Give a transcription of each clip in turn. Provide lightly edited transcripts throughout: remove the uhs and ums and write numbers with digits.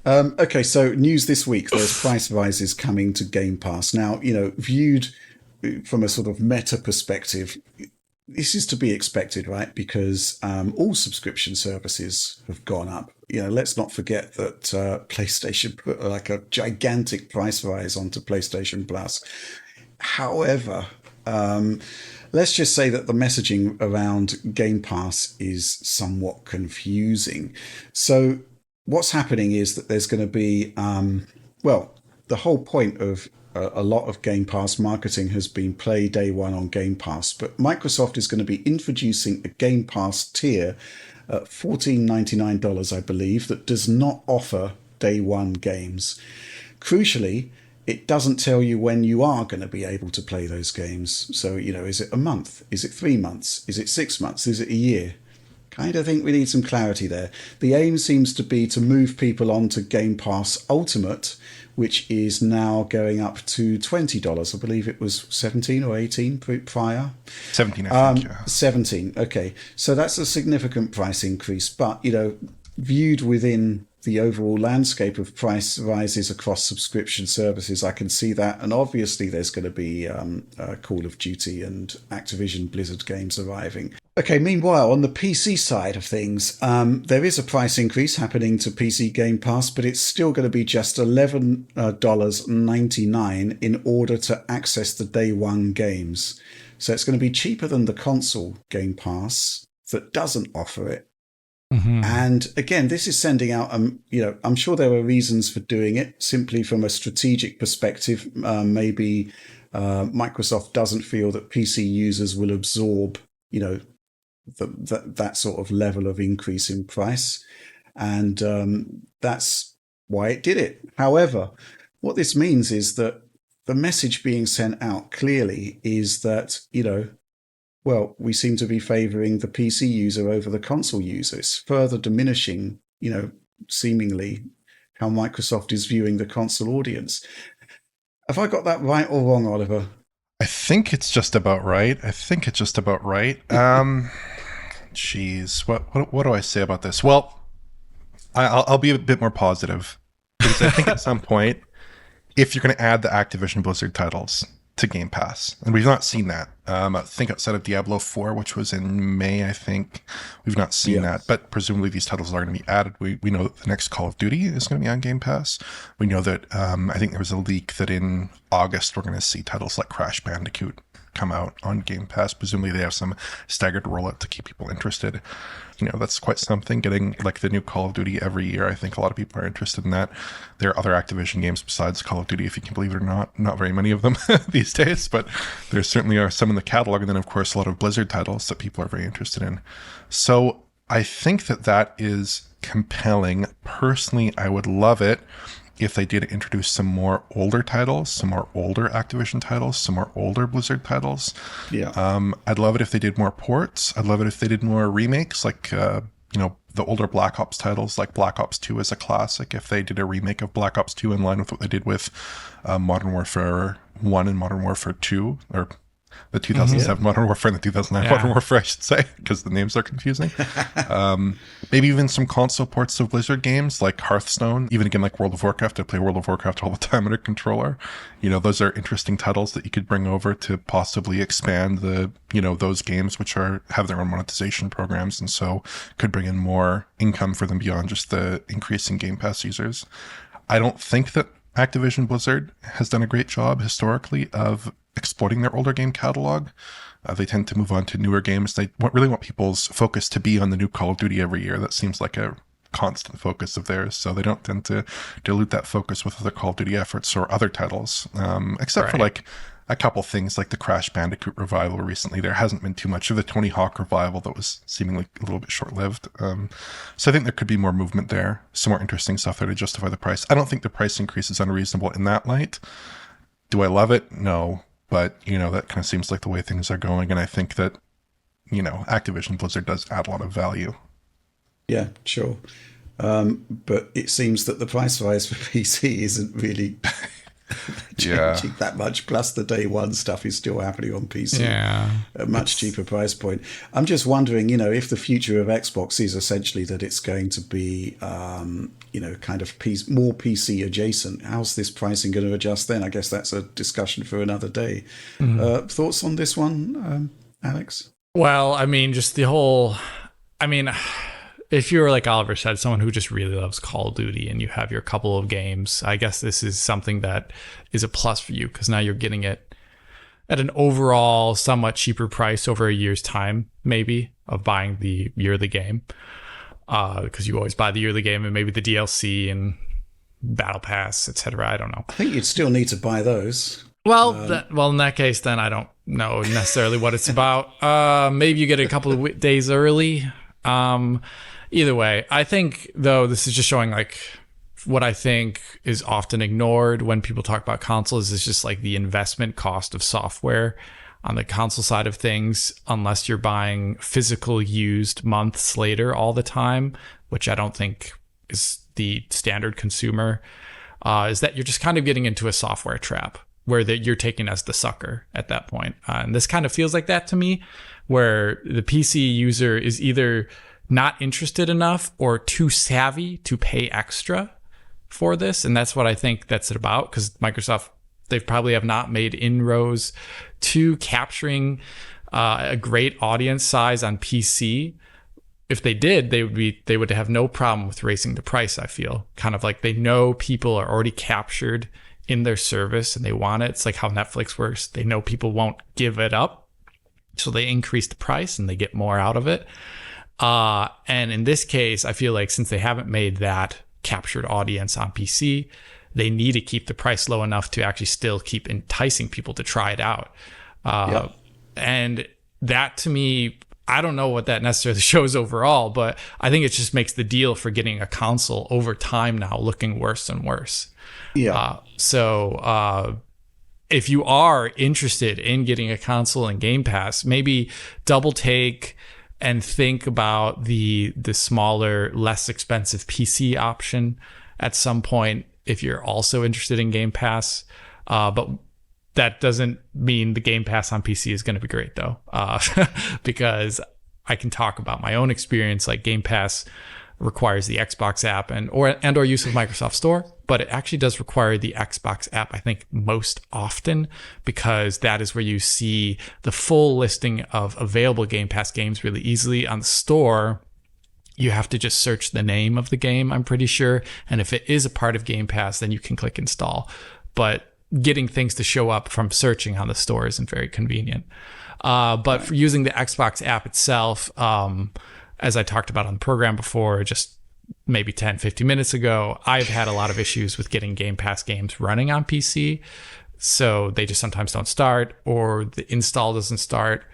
Okay, so news this week, there's price rises coming to Game Pass. Now, viewed from a sort of meta perspective, this is to be expected, right? Because all subscription services have gone up. Let's not forget that PlayStation put like a gigantic price rise onto PlayStation Plus. However, let's just say that the messaging around Game Pass is somewhat confusing. So, what's happening is that there's going to be, well, the whole point of a lot of Game Pass marketing has been play day one on Game Pass, but Microsoft is going to be introducing a Game Pass tier at $14.99, I believe, that does not offer day one games. Crucially, it doesn't tell you when you are going to be able to play those games. So, is it a month? Is it 3 months? Is it 6 months? Is it a year? Kind of think we need some clarity there. The aim seems to be to move people on to Game Pass Ultimate, which is now going up to $20. I believe it was 17 or 18 prior. 17, I think, yeah. 17, okay. So that's a significant price increase. But, viewed within the overall landscape of price rises across subscription services, I can see that. And obviously there's going to be Call of Duty and Activision Blizzard games arriving. Okay, meanwhile, on the PC side of things, there is a price increase happening to PC Game Pass, but it's still going to be just $11.99 in order to access the day one games. So it's going to be cheaper than the console Game Pass that doesn't offer it. Mm-hmm. And again, this is sending out, I'm sure there are reasons for doing it, simply from a strategic perspective. Maybe Microsoft doesn't feel that PC users will absorb, that sort of level of increase in price. And that's why it did it. However, what this means is that the message being sent out clearly is that, we seem to be favouring the PC user over the console user. It's further diminishing, seemingly how Microsoft is viewing the console audience. Have I got that right or wrong, Oliver? I think it's just about right. Jeez, what do I say about this? Well, I'll be a bit more positive, because I think at some point, if you're going to add the Activision Blizzard titles to Game Pass, and we've not seen that. I think outside of Diablo 4, which was in May, I think, we've not seen that. But presumably these titles are going to be added. We know that the next Call of Duty is going to be on Game Pass. We know that I think there was a leak that in August we're going to see titles like Crash Bandicoot come out on Game Pass. Presumably they have some staggered rollout to keep people interested. That's quite something, getting like the new Call of Duty every year. I think a lot of people are interested in that. There are other Activision games besides Call of Duty, if you can believe it or not very many of them these days, but there certainly are some in the catalog. And then of course a lot of Blizzard titles that people are very interested in. So I think that is compelling. Personally, I would love it if they did introduce some more older titles, some more older Activision titles, some more older Blizzard titles. Yeah. I'd love it if they did more ports. I'd love it if they did more remakes, like, the older Black Ops titles, like Black Ops 2 is a classic. If they did a remake of Black Ops 2 in line with what they did with Modern Warfare 1 and Modern Warfare 2, or the 2007 Modern Warfare and the 2009 Modern Warfare, I should say, because the names are confusing. Maybe even some console ports of Blizzard games like Hearthstone, even again like World of Warcraft. I play World of Warcraft all the time on a controller. Those are interesting titles that you could bring over to possibly expand the, those games which have their own monetization programs, and so could bring in more income for them beyond just the increasing Game Pass users. I don't think that Activision Blizzard has done a great job historically of exploiting their older game catalog. They tend to move on to newer games. They really want people's focus to be on the new Call of Duty every year. That seems like a constant focus of theirs. So they don't tend to dilute that focus with other Call of Duty efforts or other titles, except for like a couple things like the Crash Bandicoot revival recently. There hasn't been too much of the Tony Hawk revival that was seemingly a little bit short-lived. So I think there could be more movement there, some more interesting stuff there to justify the price. I don't think the price increase is unreasonable in that light. Do I love it? No. But, that kind of seems like the way things are going. And I think that, Activision Blizzard does add a lot of value. Yeah, sure. But it seems that the price rise for PC isn't really Yeah. changing that much. Plus, the day one stuff is still happening on PC Yeah. at a much cheaper price point. I'm just wondering, if the future of Xbox is essentially that it's going to be, kind of more PC adjacent. How's this pricing going to adjust then? I guess that's a discussion for another day. Thoughts on this one, Alex? Well, I mean, just the whole, I mean, if you're like Oliver said, someone who just really loves Call of Duty and you have your couple of games, I guess this is something that is a plus for you because now you're getting it at an overall somewhat cheaper price over a year's time, maybe, of buying the yearly game. Because you always buy the yearly game and maybe the DLC and Battle Pass, etc. I don't know. I think you'd still need to buy those. Well, in that case, then I don't know necessarily what it's about. Maybe you get it a couple of days early. Either way, I think, though, this is just showing like what I think is often ignored when people talk about consoles is just like the investment cost of software on the console side of things, unless you're buying physical used months later all the time, which I don't think is the standard consumer, is that you're just kind of getting into a software trap where you're taken as the sucker at that point. And this kind of feels like that to me, where the PC user is either not interested enough or too savvy to pay extra for this. And that's what I think that's about, because Microsoft, they probably have not made inroads to capturing a great audience size on PC. If they did, they would have no problem with raising the price, I feel. Kind of like they know people are already captured in their service and they want it. It's like how Netflix works. They know people won't give it up, so they increase the price and they get more out of it. And in this case, I feel like since they haven't made that captured audience on PC, they need to keep the price low enough to actually still keep enticing people to try it out. And that, to me, I don't know what that necessarily shows overall, but I think it just makes the deal for getting a console over time now looking worse and worse. So if you are interested in getting a console and Game Pass, maybe double take and think about the smaller, less expensive PC option at some point if you're also interested in Game Pass. But that doesn't mean the Game Pass on PC is going to be great, though, because I can talk about my own experience. Like, Game Pass requires the Xbox app and or use of Microsoft Store, but it actually does require the Xbox app, I think, most often, because that is where you see the full listing of available Game Pass games really easily. On the store, you have to just search the name of the game, I'm pretty sure, and if it is a part of Game Pass, then you can click install. But getting things to show up from searching on the store isn't very convenient. But for using the Xbox app itself, as I talked about on the program before, just maybe 10, 15 minutes ago, I've had a lot of issues with getting Game Pass games running on PC. So they just sometimes don't start, or the install doesn't start,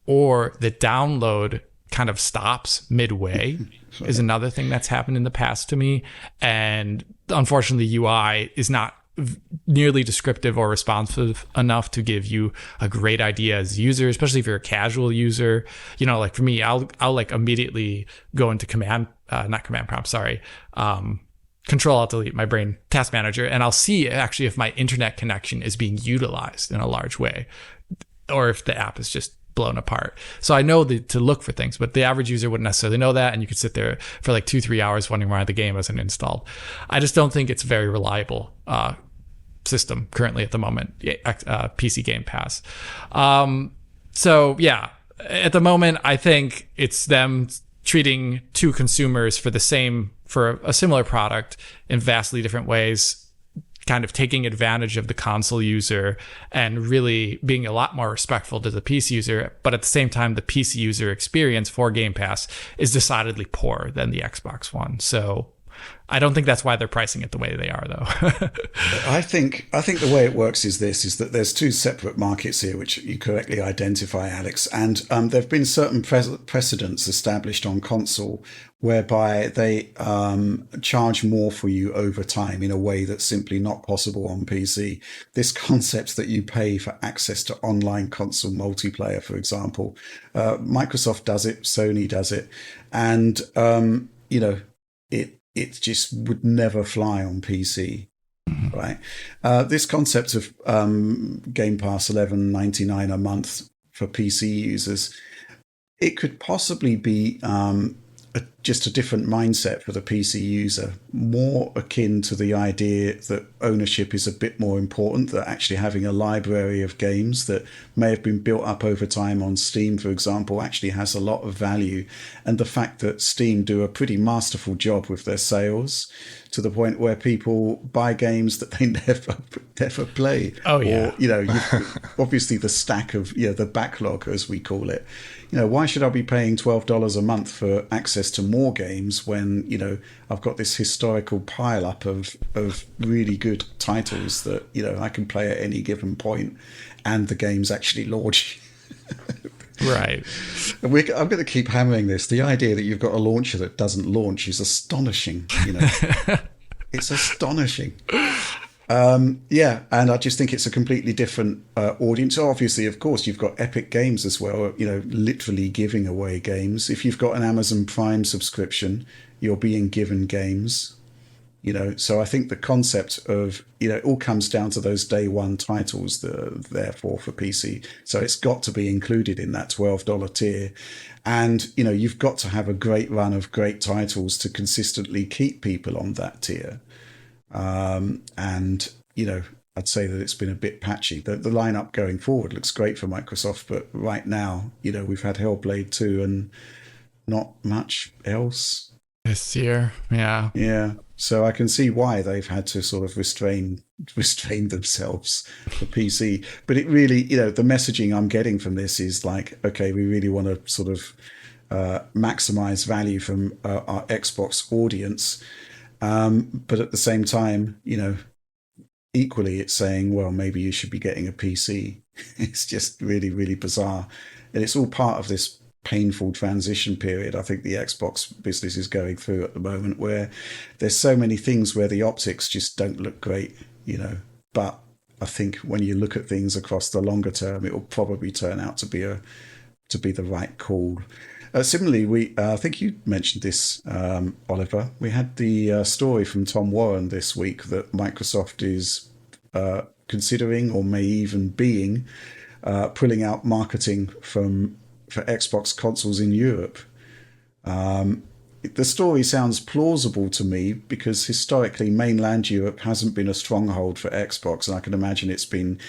or the download kind of stops midway is another thing that's happened in the past to me. And unfortunately, the UI is not nearly descriptive or responsive enough to give you a great idea as a user, especially if you're a casual user. Like for me, I'll like immediately go into Control Alt Delete, my brain task manager, and I'll see actually if my internet connection is being utilized in a large way, or if the app is just blown apart. So I know to look for things, but the average user wouldn't necessarily know that, and you could sit there for like 2-3 hours wondering why the game wasn't installed. I just don't think it's a very reliable system currently at the moment, PC Game Pass. So yeah, at the moment, I think it's them treating two consumers for a similar product in vastly different ways, kind of taking advantage of the console user and really being a lot more respectful to the PC user. But at the same time, the PC user experience for Game Pass is decidedly poorer than the Xbox One. So I don't think that's why they're pricing it the way they are, though. I think the way it works is that there's two separate markets here, which you correctly identify, Alex. And there have been certain precedents established on console whereby they charge more for you over time in a way that's simply not possible on PC. This concept that you pay for access to online console multiplayer, for example, Microsoft does it, Sony does it, and it just would never fly on PC. right? This concept of Game Pass $11.99 a month for PC users, it could possibly be just a different mindset for the PC user, more akin to the idea that ownership is a bit more important, that actually having a library of games that may have been built up over time on Steam, for example, actually has a lot of value. And the fact that Steam do a pretty masterful job with their sales to the point where people buy games that they never play. Oh, yeah. Or, obviously the stack of, the backlog, as we call it. Why should I be paying $12 a month for access to more games when, I've got this historical pile up of really good titles that, I can play at any given point, and the games actually launch. Right. I'm going to keep hammering this. The idea that you've got a launcher that doesn't launch is astonishing. It's astonishing. And I just think it's a completely different audience. Obviously, of course, you've got Epic Games as well, literally giving away games. If you've got an Amazon Prime subscription, you're being given games. So I think the concept of, it all comes down to those day one titles that are therefore for PC. So it's got to be included in that $12 tier. And, you've got to have a great run of great titles to consistently keep people on that tier. I'd say that it's been a bit patchy. The lineup going forward looks great for Microsoft, but right now, we've had Hellblade 2 and not much else this year. Yeah. Yeah. So I can see why they've had to sort of restrain themselves for PC. But it really, the messaging I'm getting from this is like, okay, we really want to sort of maximize value from our Xbox audience. But at the same time, equally it's saying, well, maybe you should be getting a PC. It's just really, really bizarre. And it's all part of this painful transition period I think the Xbox business is going through at the moment, where there's so many things where the optics just don't look great, But I think when you look at things across the longer term, it will probably turn out to be the right call. Similarly, I think you mentioned this, Oliver. We had the story from Tom Warren this week that Microsoft is considering, or may even being, pulling out marketing for Xbox consoles in Europe. The story sounds plausible to me because historically mainland Europe hasn't been a stronghold for Xbox, and I can imagine it's been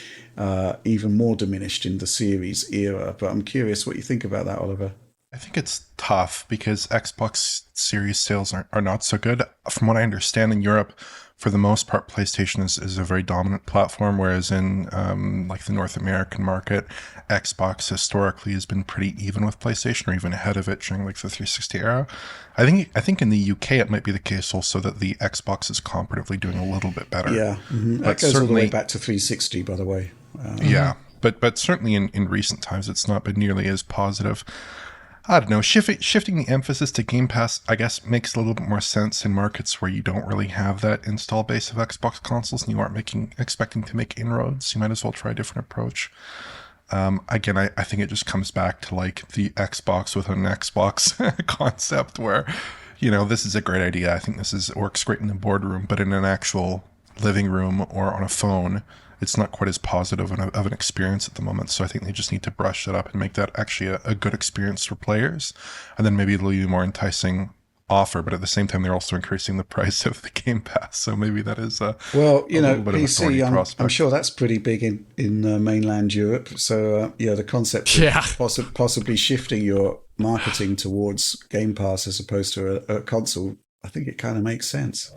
even more diminished in the Series era. But I'm curious what you think about that, Oliver. I think it's tough because Xbox Series sales are not so good. From what I understand in Europe, for the most part, PlayStation is a very dominant platform, whereas in like the North American market, Xbox historically has been pretty even with PlayStation, or even ahead of it during like the 360 era. I think in the UK it might be the case also that the Xbox is comparatively doing a little bit better. Yeah, that goes all the way back to 360, by the way. Yeah, but certainly in recent times it's not been nearly as positive. I don't know, shifting the emphasis to Game Pass, I guess, makes a little bit more sense in markets where you don't really have that install base of Xbox consoles and you aren't expecting to make inroads. You might as well try a different approach. Again, I think it just comes back to like the Xbox with an Xbox concept where, this is a great idea. I think works great in the boardroom, but in an actual living room or on a phone, it's not quite as positive of an experience at the moment. So I think they just need to brush it up and make that actually a good experience for players. And then maybe it'll be a more enticing offer, but at the same time, they're also increasing the price of the Game Pass. So maybe that is little bit PC, I'm sure that's pretty big in mainland Europe. So the concept of possibly shifting your marketing towards Game Pass as opposed to a console, I think it kind of makes sense.